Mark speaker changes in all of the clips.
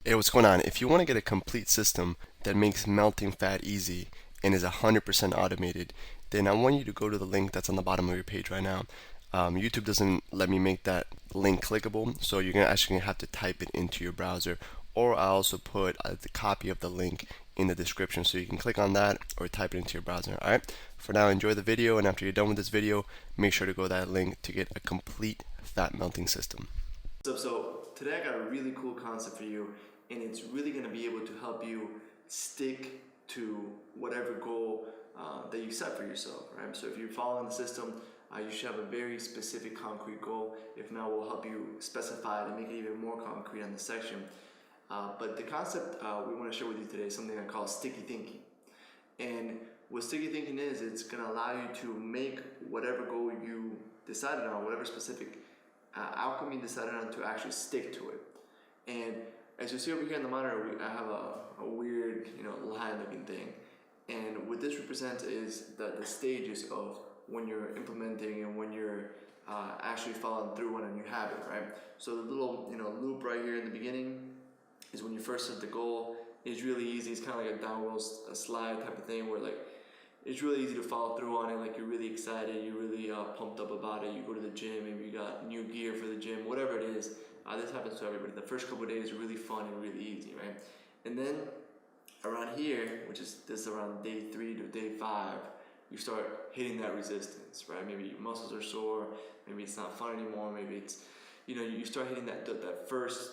Speaker 1: Hey, what's going on? If you want to get a complete system that makes melting fat easy and is 100% automated, then I want you to go to the link that's on the bottom of your page right now. YouTube doesn't let me make that link clickable, so you're gonna actually have to type it into your browser, or I also put the copy of the link in the description so you can click on that or type it into your browser. Alright, for now, enjoy the video, and after you're done with this video, make sure to go to that link to get a complete fat melting system.
Speaker 2: So today I got a really cool concept for you, and it's really going to be able to help you stick to whatever goal that you set for yourself, right? So if you're following the system, you should have a very specific concrete goal. If not, we'll help you specify it and make it even more concrete on the section. But the concept we want to share with you today is something I call sticky thinking. And what sticky thinking is, it's going to allow you to make whatever goal you decided on, whatever specific outcome you decided on, to actually stick to it. And as you see over here in the monitor, I have a weird, line looking thing. And what this represents is the stages of when you're implementing and when you're actually following through on a new habit, right? So the little, loop right here in the beginning is when you first set the goal. It's really easy. It's kind of like a downward slide type of thing where it's really easy to follow through on it. Like, you're really excited, you're really pumped up about it. You go to the gym, maybe you got new gear for the gym, whatever it is. This happens to everybody. The first couple of days are really fun and really easy, right? And then around here, which is this around day 3 to day 5, you start hitting that resistance, right? Maybe your muscles are sore, maybe it's not fun anymore, maybe it's, you start hitting that first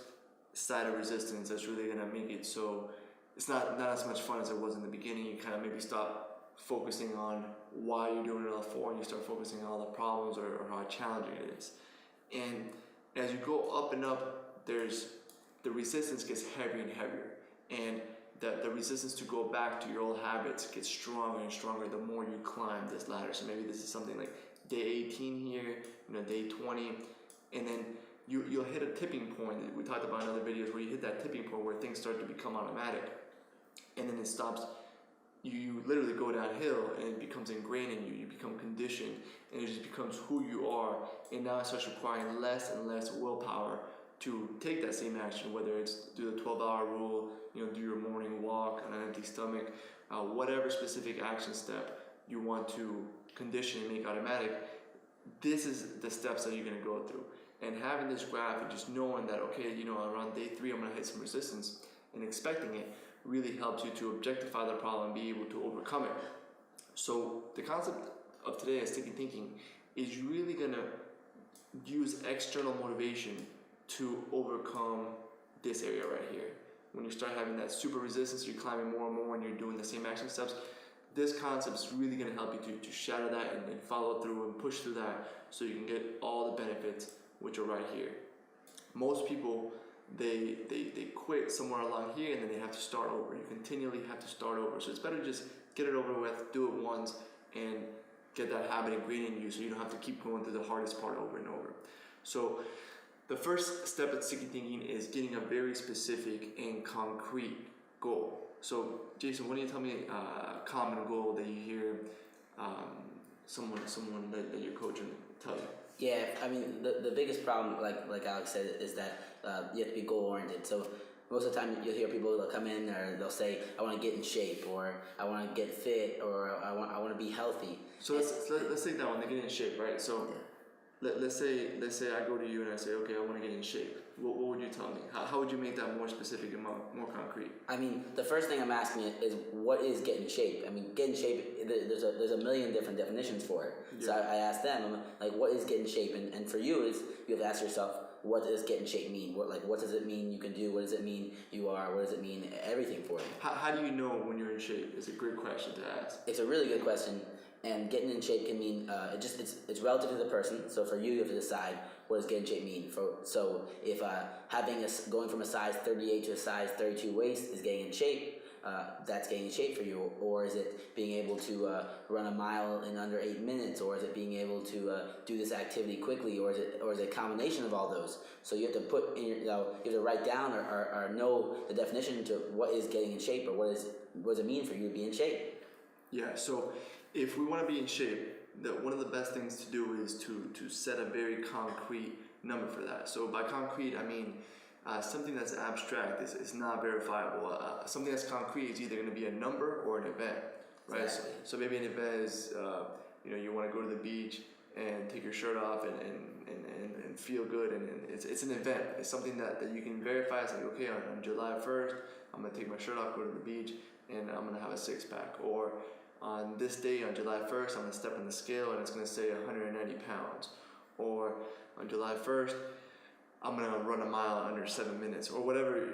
Speaker 2: side of resistance that's really gonna make it so it's not as much fun as it was in the beginning. You kind of maybe stop focusing on why you're doing it all for, and you start focusing on all the problems or how challenging it is. And as you go up and up, the resistance gets heavier and heavier, and the resistance to go back to your old habits gets stronger and stronger the more you climb this ladder. So maybe this is something like day 18 here, day 20, and then you'll hit a tipping point that we talked about in other videos, where you hit that tipping point where things start to become automatic, and then it stops. You literally go downhill, and it becomes ingrained in you. You become conditioned, and it just becomes who you are. And now it starts requiring less and less willpower to take that same action, whether it's do the 12-hour rule, do your morning walk on an empty stomach, whatever specific action step you want to condition and make automatic. This is the steps that you're going to go through. And having this graph and just knowing that, okay, around day 3 I'm going to hit some resistance, and expecting it, really helps you to objectify the problem and be able to overcome it. So the concept of today as sticky thinking is really going to use external motivation to overcome this area right here. When you start having that super resistance, you're climbing more and more and you're doing the same action steps, this concept is really going to help you to shatter that and follow through and push through that, so you can get all the benefits, which are right here. Most people, they quit somewhere along here, and then they have to start over. You continually have to start over. So it's better to just get it over with, do it once, and get that habit ingrained in you, so you don't have to keep going through the hardest part over and over. So the first step at sticky thinking is getting a very specific and concrete goal. So Jason, why don't you tell me a common goal that you hear someone that you're coaching tell you?
Speaker 3: Yeah, I mean, the biggest problem, like Alex said, is that you have to be goal oriented. So most of the time, you'll hear people that come in, or they'll say, "I want to get in shape," or "I want to get fit," or "I want to be healthy."
Speaker 2: So let's take that one. They get in shape, right? So let's say I go to you and I say, okay, I want to get in shape. What would you tell me? How would you make that more specific and more concrete?
Speaker 3: I mean, the first thing I'm asking is, what is get in shape? I mean, get in shape, there's a million different definitions for it. Yeah. So I asked them, I'm like, what is get in shape? And for you, is you have to ask yourself, what does get in shape mean? What does it mean you can do? What does it mean you are? What does it mean everything for you?
Speaker 2: How do you know when you're in shape? It's a great question to ask.
Speaker 3: It's a really good question. And getting in shape can mean it's relative to the person. So for you have to decide, what does get in shape mean. So if going from a size 38 to a size 32 waist is getting in shape, that's getting in shape for you. Or is it being able to run a mile in under 8 minutes? Or is it being able to do this activity quickly? Or is it a combination of all those? So you have to put in you have to write down or know the definition to what is getting in shape, or what does it mean for you to be in shape.
Speaker 2: Yeah. So if we want to be in shape, one of the best things to do is to set a very concrete number for that. So by concrete, I mean something that's abstract is not verifiable. Something that's concrete is either going to be a number or an event, right?
Speaker 3: Exactly.
Speaker 2: So maybe an event is, you want to go to the beach and take your shirt off and feel good, and it's an event. It's something that you can verify. It's like, okay, on July 1st, I'm going to take my shirt off, go to the beach, and I'm going to have a six-pack. Or on this day, on July 1st, I'm going to step on the scale and it's going to say 190 pounds. Or on July 1st, I'm going to run a mile under 7 minutes, or whatever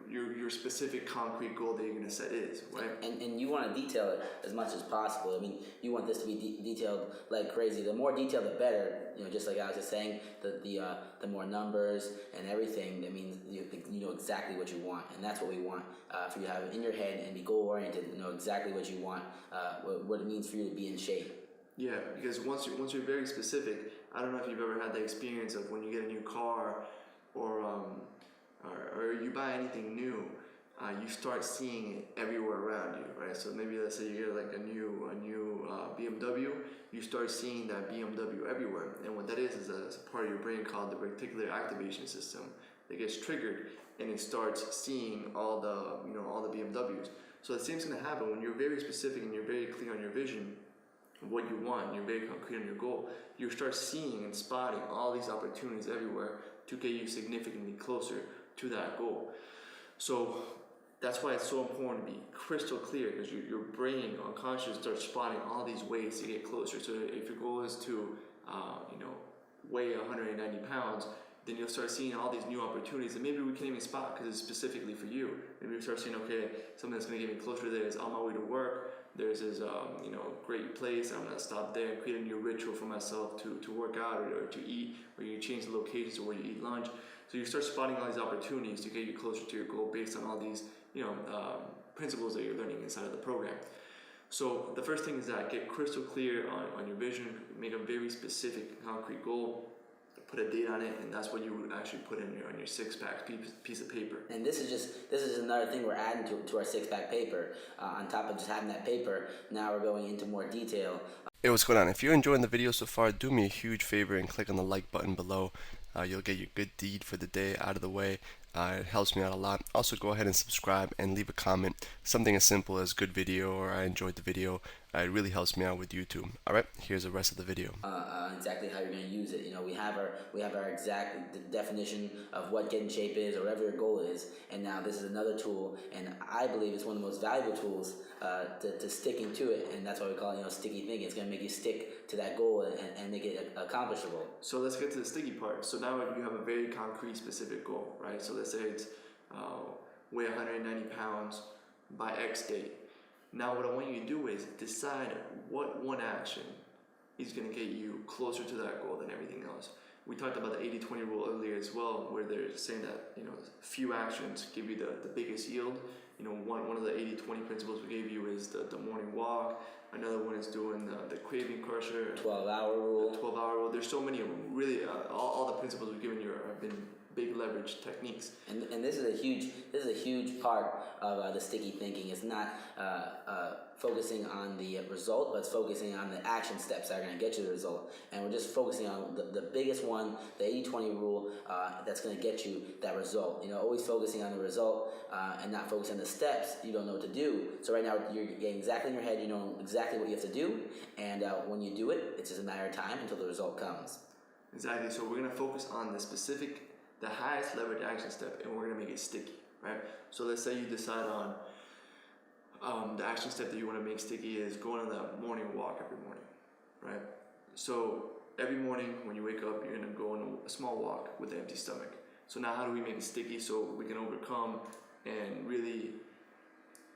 Speaker 2: your specific concrete goal that you're going to set is, right?
Speaker 3: And you want to detail it as much as possible. I mean, you want this to be detailed like crazy. The more detailed, the better. Just like I was just saying, the more numbers and everything. That means you know exactly what you want, and that's what we want for you to have it in your head and be goal oriented. Know exactly what you want, what it means for you to be in shape.
Speaker 2: Yeah, because once you're very specific, I don't know if you've ever had the experience of when you get a new car, or you buy anything new, you start seeing it everywhere around you, right? So maybe let's say you get like a new BMW, you start seeing that BMW everywhere, and what that is a part of your brain called the reticular activation system that gets triggered, and it starts seeing all the BMWs. So the same thing's gonna happen when you're very specific and you're very clear on your vision, what you want, you're very concrete on your goal. You start seeing and spotting all these opportunities everywhere to get you significantly closer to that goal. So that's why it's so important to be crystal clear, because your brain unconsciously starts spotting all these ways to get closer. So if your goal is to weigh 190 pounds, then you'll start seeing all these new opportunities that maybe we can't even spot because it's specifically for you. Maybe you start seeing, okay, something that's going to get me closer there is on my way to work. There's this great place. I'm gonna stop there and create a new ritual for myself to work out or to eat, or you change the locations to where you eat lunch. So you start spotting all these opportunities to get you closer to your goal based on all these principles that you're learning inside of the program. So the first thing is that get crystal clear on your vision, make a very specific concrete goal, put a date on it, and that's what you would actually put on your six-pack piece of paper.
Speaker 3: And this is another thing we're adding to our six-pack paper. On top of just having that paper, now we're going into more detail.
Speaker 1: Hey, what's going on? If you're enjoying the video so far, do me a huge favor and click on the like button below. You'll get your good deed for the day out of the way. It helps me out a lot. Also, go ahead and subscribe and leave a comment. Something as simple as good video or I enjoyed the video. It really helps me out with YouTube. Alright, here's the rest of the video.
Speaker 3: Exactly how you're going to use it. We have our exact definition of what get in shape is, or whatever your goal is, and now this is another tool, and I believe it's one of the most valuable tools to sticking to it, and that's why we call it sticky thinking. It's going to make you stick to that goal and make it accomplishable.
Speaker 2: So let's get to the sticky part. So now you have a very concrete, specific goal, right? So let's say it's weigh 190 pounds by X date. Now what I want you to do is decide what one action is going to get you closer to that goal than everything else. We talked about the 80-20 rule earlier as well, where they're saying that few actions give you the biggest yield. One of the 80-20 principles we gave you is the morning walk. Another one is doing the craving crusher.
Speaker 3: 12-hour rule.
Speaker 2: The 12-hour rule. There's so many of them. Really, all the principles we've given you have been big leverage techniques.
Speaker 3: And this is a huge part of the sticky thinking. It's not focusing on the result, but it's focusing on the action steps that are going to get you the result. And we're just focusing on the biggest one, the 80-20 rule, that's going to get you that result. Always focusing on the result and not focusing on the steps. You don't know what to do. So right now you're getting exactly in your head. You know exactly what you have to do, and when you do it, it's just a matter of time until the result comes.
Speaker 2: Exactly. So we're going to focus on the highest leverage action step, and we're going to make it sticky, right? So let's say you decide on the action step that you want to make sticky is going on that morning walk every morning, right? So every morning when you wake up, you're going to go on a small walk with an empty stomach. So now how do we make it sticky so we can overcome and really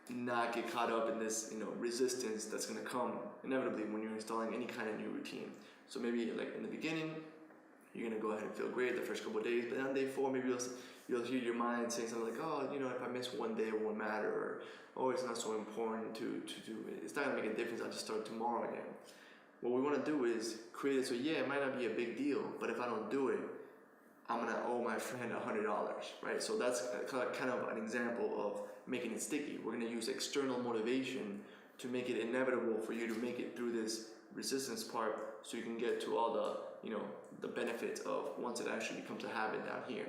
Speaker 2: not get caught up in this resistance that's going to come inevitably when you're installing any kind of new routine? So maybe like in the beginning, you're going to go ahead and feel great the first couple of days, but then on day 4, maybe you'll hear your mind saying something like, oh, if I miss one day, it won't matter, or oh, it's not so important to do it. It's not going to make a difference. I'll just start tomorrow again. What we want to do is create it so, it might not be a big deal, but if I don't do it, I'm going to owe my friend $100, right? So that's kind of an example of making it sticky. We're going to use external motivation to make it inevitable for you to make it through this resistance part so you can get to all the benefits of once it actually becomes a habit down here.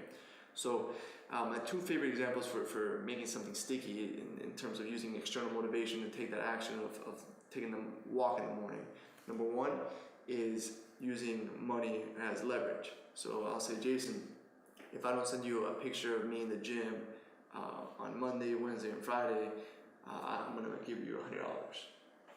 Speaker 2: So my two favorite examples for making something sticky in terms of using external motivation to take that action of taking the walk in the morning. Number one is using money as leverage. So I'll say, Jason, if I don't send you a picture of me in the gym on Monday, Wednesday, and Friday, I'm gonna give you $100,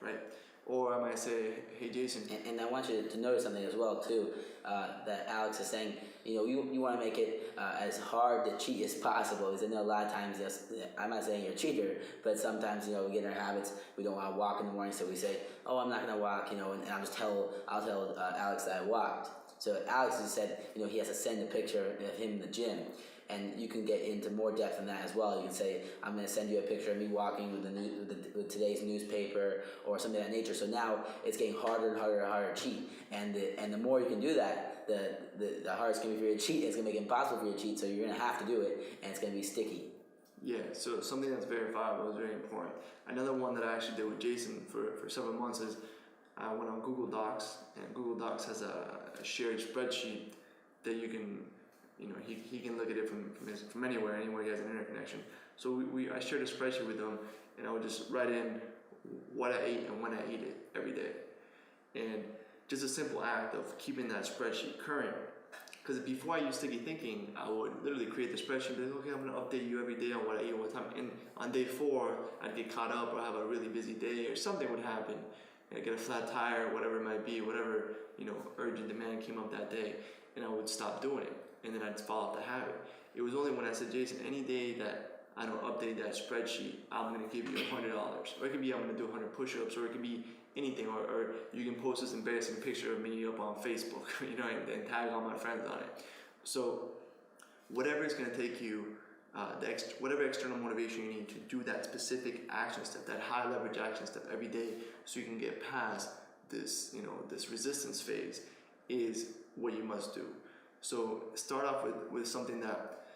Speaker 2: right? Or I might say, hey Jason.
Speaker 3: And I want you to notice something as well too, that Alex is saying, you know, you want to make it as hard to cheat as possible. Because I know a lot of times, I'm not saying you're a cheater, but sometimes, you know, we get in our habits, we don't want to walk in the morning, so we say, oh, I'm not going to walk, you know, and I'll tell Alex that I walked. So Alex just said, you know, he has to send a picture of him in the gym. And you can get into more depth than that as well. You can say, I'm going to send you a picture of me walking with today's newspaper or something of that nature. So now it's getting harder and harder to cheat. And the more you can do that, the harder it's going to be for you to cheat. It's going to make it impossible for you to cheat. So you're going to have to do it, and it's going to be sticky.
Speaker 2: Yeah, so something that's verifiable is very important. Another one that I actually did with Jason for several months is I went on Google Docs, and Google Docs has a shared spreadsheet that you can, you know, he can look at it from anywhere he has an internet connection. So I shared a spreadsheet with him, and I would just write in what I ate and when I ate it every day. And just a simple act of keeping that spreadsheet current. Because before I used sticky thinking, I would literally create the spreadsheet, like, okay, I'm gonna update you every day on what I eat, what time. And on day 4, I'd get caught up or have a really busy day or something would happen. I'd get a flat tire, whatever it might be, whatever, you know, urgent demand came up that day, and I would stop doing it. And then I'd fall off the habit. It was only when I said, Jason, any day that I don't update that spreadsheet, I'm gonna give you $100. Or it could be I'm gonna do 100 push-ups, or it could be anything, or you can post this embarrassing picture of me up on Facebook, you know, and tag all my friends on it. So whatever it's gonna take you, whatever external motivation you need to do that specific action step, that high leverage action step every day, so you can get past this, you know, this resistance phase, is what you must do. So start off with something that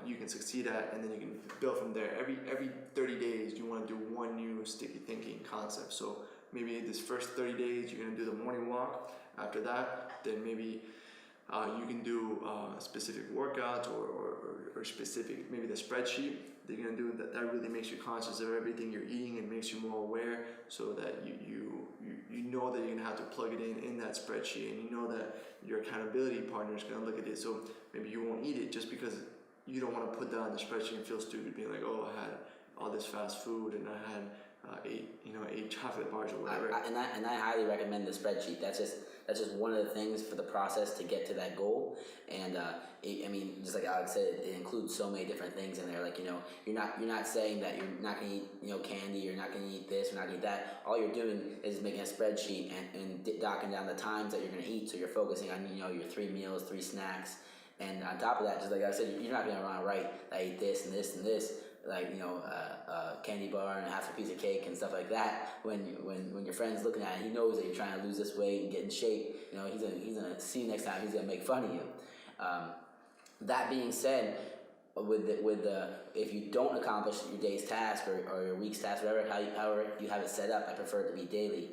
Speaker 2: you can succeed at, and then you can build from there. Every 30 days, you want to do one new sticky thinking concept. So maybe this first 30 days, you're going to do the morning walk. After that, then maybe you can do specific workouts or specific, maybe the spreadsheet that you're going to do that really makes you conscious of everything you're eating and makes you more aware, so that you know that you're going to have to plug it in that spreadsheet, and you know that your accountability partner is going to look at it. So maybe you won't eat it just because you don't want to put that on the spreadsheet and feel stupid being like, oh, I had all this fast food and I had 8 chocolate bars or whatever.
Speaker 3: I highly recommend the spreadsheet. That's just one of the things for the process to get to that goal. And I mean, just like Alex said, it includes so many different things in there. Like, you know, you're not saying that you're not gonna eat, you know, candy, you're not gonna eat this, you're not gonna eat that. All you're doing is making a spreadsheet and docking down the times that you're gonna eat. So you're focusing on, you know, your 3 meals, 3 snacks. And on top of that, just like I said, you're not gonna want to write, I ate this and this and this, like, you know, candy bar and half a piece of cake and stuff like that. When your friend's looking at it, he knows that you're trying to lose this weight and get in shape. You know, he's gonna see you next time. He's gonna make fun of you. That being said, if you don't accomplish your day's task or your week's task, however you have it set up, I prefer it to be daily.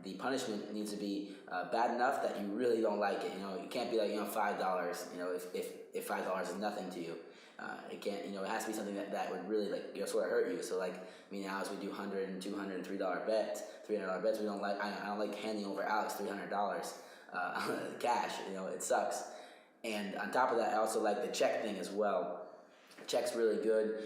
Speaker 3: The punishment needs to be bad enough that you really don't like it. You know, it can't be like, you know, $5. You know, if $5 is nothing to you, it can't. You know, it has to be something that would really, like, you know, sort of hurt you. So, like, me and Alex, we do $100 and $200 and $3 bets. $300 bets. We don't like. I don't like handing over Alex $300 cash. You know, it sucks. And on top of that, I also like the check thing as well. Check's really good.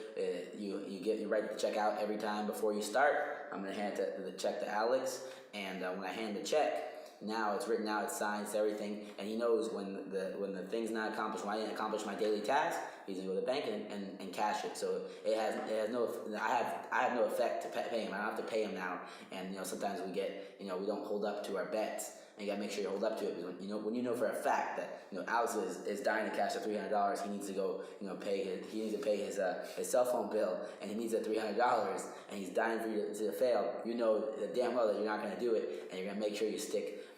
Speaker 3: You write the check out every time before you start. I'm gonna hand the check to Alex, and when I hand the check, now it's written out, it's signed, it's everything, and he knows when the thing's not accomplished, when I didn't accomplish my daily task, he's gonna go to the bank and cash it. So it has no. I have no effect to pay him. I don't have to pay him now. And, you know, sometimes we don't hold up to our bets. And you gotta make sure you hold up to it, because when you know for a fact that, you know, Alex is dying to cash the $300, he needs to go, you know, pay his cell phone bill, and he needs that $300, and he's dying for you to fail. You know damn well that you're not gonna do it, and you're gonna make sure you stick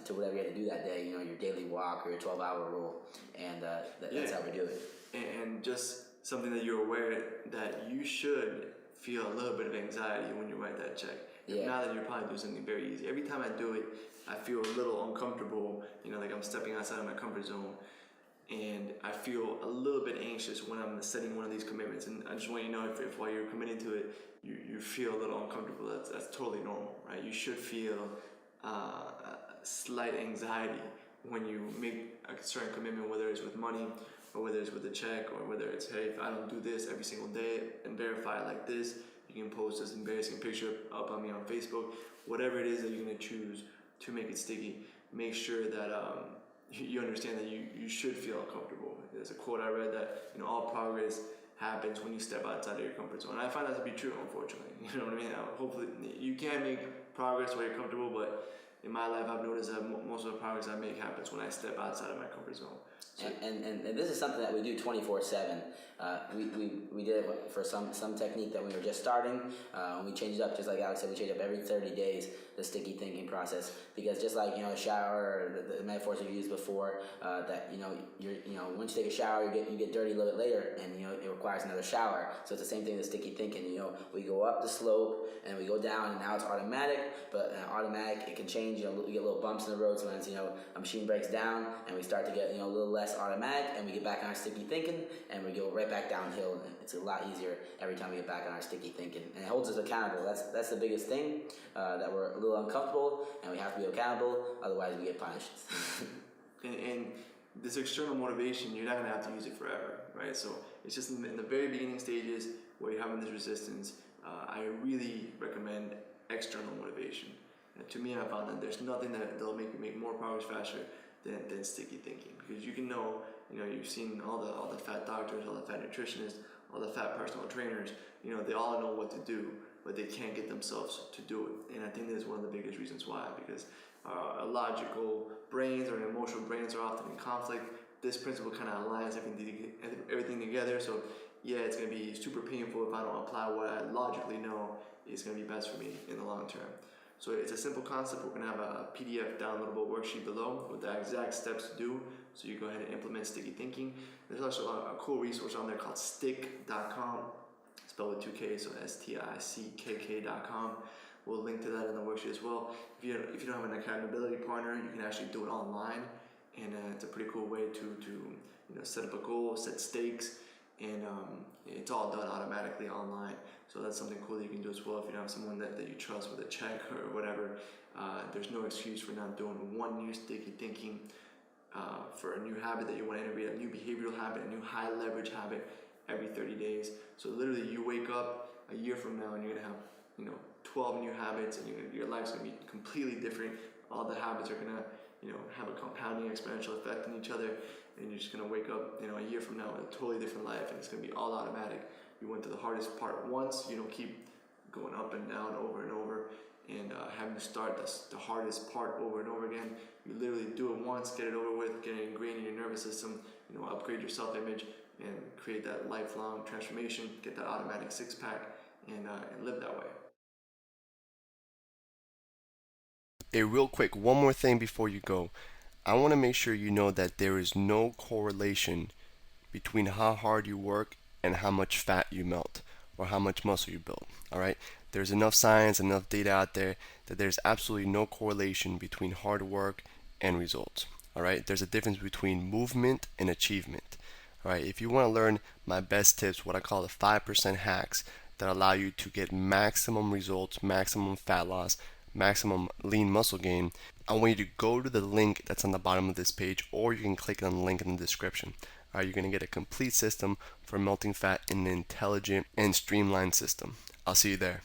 Speaker 3: to whatever you have to do that day. You know, your daily walk or your 12-hour rule, and that's how we do it.
Speaker 2: And just something that you're aware that you should feel a little bit of anxiety when you write that check. Yeah. Now that you're probably doing something very easy. Every time I do it, I feel a little uncomfortable, you know, like I'm stepping outside of my comfort zone. and I feel a little bit anxious when I'm setting one of these commitments. And I just want you to know if while you're committing to it, you feel a little uncomfortable, that's totally normal, right? You should feel a slight anxiety when you make a certain commitment, whether it's with money or whether it's with a check or whether it's, hey, if I don't do this every single day and verify it like this, you can post this embarrassing picture up on me on Facebook. Whatever it is that you're going to choose to make it sticky, make sure that you understand that you should feel uncomfortable. There's a quote I read that, all progress happens when you step outside of your comfort zone. And I find that to be true, unfortunately. You know what I mean? Hopefully, you can make progress while you're comfortable, but in my life, I've noticed that most of the progress I make happens when I step outside of my comfort zone. So,
Speaker 3: and this is something that we do 24/7. We did it for some technique that we were just starting. We changed it up, just like Alex said, we change up every 30 days, the sticky thinking process, because just like, a shower, or the metaphors we've used before, that, once you take a shower, you get dirty a little bit later, and, it requires another shower. So it's the same thing with sticky thinking. We go up the slope and we go down, and now it's automatic, but automatic, it can change. You get little bumps in the road. Sometimes, a machine breaks down and we start to get, a little less automatic, and we get back on our sticky thinking, and we go right back downhill. And it's a lot easier every time we get back on our sticky thinking, and it holds us accountable. That's the biggest thing, that we're a little uncomfortable, and we have to be accountable, otherwise we get punished.
Speaker 2: and this external motivation, you're not going to have to use it forever, right? So it's just in the very beginning stages where you're having this resistance, I really recommend external motivation. And to me, I found that there's nothing that'll make you make more progress faster than sticky thinking, because you can you've seen all the fat doctors, all the fat nutritionists, all the fat personal trainers, they all know what to do, but they can't get themselves to do it. And I think that's one of the biggest reasons why, because our logical brains or emotional brains are often in conflict. This principle kind of aligns everything together. So yeah, it's going to be super painful if I don't apply what I logically know is going to be best for me in the long term. So it's a simple concept. We're going to have a PDF downloadable worksheet below with the exact steps to do, so you go ahead and implement sticky thinking. There's also a cool resource on there called stick.com, spelled with 2 K's, so stickk.com. We'll link to that in the worksheet as well. If you don't have an accountability partner, you can actually do it online, and it's a pretty cool way to set up a goal, set stakes, and it's all done automatically online. So that's something cool that you can do as well. If you don't have someone that you trust with a check or whatever, there's no excuse for not doing one new sticky thinking for a new habit that you want to integrate, a new behavioral habit, a new high leverage habit every 30 days. So literally, you wake up a year from now and you're gonna have 12 new habits, and your life's gonna be completely different. All the habits are gonna have a compounding exponential effect on each other, and you're just gonna wake up a year from now with a totally different life, and it's gonna be all automatic. You went to the hardest part once, you don't keep going up and down over and over and having to start the hardest part over and over again. You literally do it once, get it over with, get it ingrained in your nervous system, upgrade your self-image and create that lifelong transformation, get that automatic six-pack, and live that way.
Speaker 1: Hey, real quick, one more thing before you go. I want to make sure you know that there is no correlation between how hard you work and how much fat you melt or how much muscle you build. All right, there's enough science, enough data out there that there's absolutely no correlation between hard work and results. All right, there's a difference between movement and achievement. All right, if you want to learn my best tips, what I call the 5% hacks that allow you to get maximum results, maximum fat loss, maximum lean muscle gain, I want you to go to the link that's on the bottom of this page, or you can click on the link in the description. All right, you're going to get a complete system for melting fat in an intelligent and streamlined system. I'll see you there.